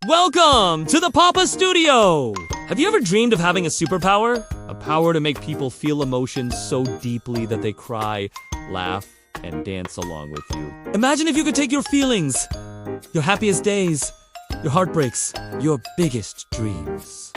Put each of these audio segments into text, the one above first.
Welcome to the Papa Studio! Have you ever dreamed of having a superpower? A power to make people feel emotions so deeply that they cry, laugh, and dance along with you. Imagine if you could take your feelings, your happiest days, your heartbreaks, your biggest dreams,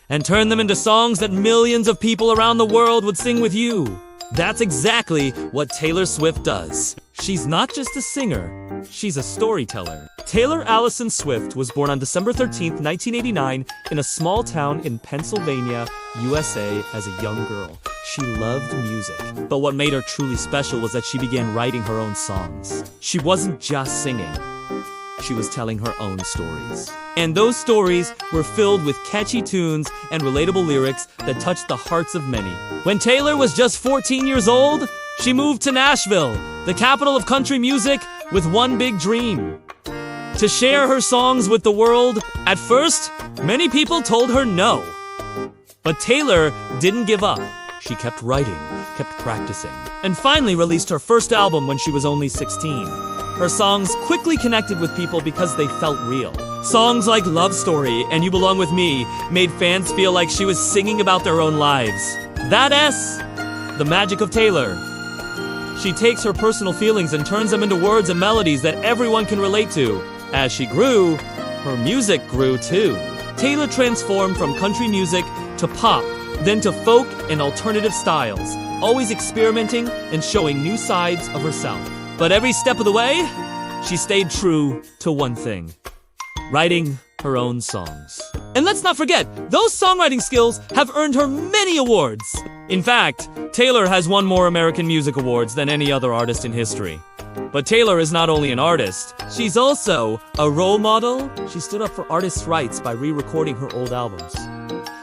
and turn them into songs that millions of people around the world would sing with you. That's exactly what Taylor Swift does. She's not just a singer, she's a storyteller. Taylor Allison Swift was born on December 13th, 1989 in a small town in Pennsylvania, USA as a young girl. She loved music, but what made her truly special was that she began writing her own songs. She wasn't just singing, she was telling her own stories. And those stories were filled with catchy tunes and relatable lyrics that touched the hearts of many. When Taylor was just 14 years old, she moved to Nashville, the capital of country music, with one big dream: to share her songs with the world. At first, many people told her no. But Taylor didn't give up. She kept writing, kept practicing, and finally released her first album when she was only 16. Her songs quickly connected with people because they felt real. Songs like Love Story and You Belong With Me made fans feel like she was singing about their own lives. That's the magic of Taylor. She takes her personal feelings and turns them into words and melodies that everyone can relate to. As she grew, her music grew too. Taylor transformed from country music to pop, then to folk and alternative styles, always experimenting and showing new sides of herself. But every step of the way, she stayed true to one thing: writing her own songs. And let's not forget, those songwriting skills have earned her many awards. In fact, Taylor has won more American Music Awards than any other artist in history. But Taylor is not only an artist, she's also a role model. She stood up for artists' rights by re-recording her old albums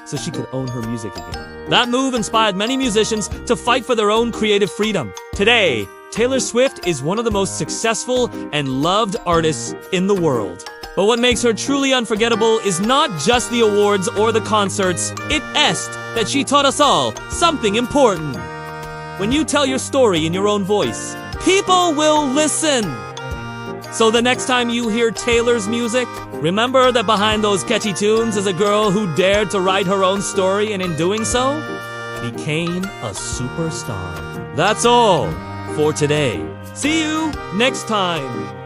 so she could own her music again. That move inspired many musicians to fight for their own creative freedom. Today, Taylor Swift is one of the most successful and loved artists in the world. But what makes her truly unforgettable is not just the awards or the concerts. It's that she taught us all something important. When you tell your story in your own voice, people will listen. So the next time you hear Taylor's music, remember that behind those catchy tunes is a girl who dared to write her own story, and in doing so, became a superstar. That's all for today. See you next time.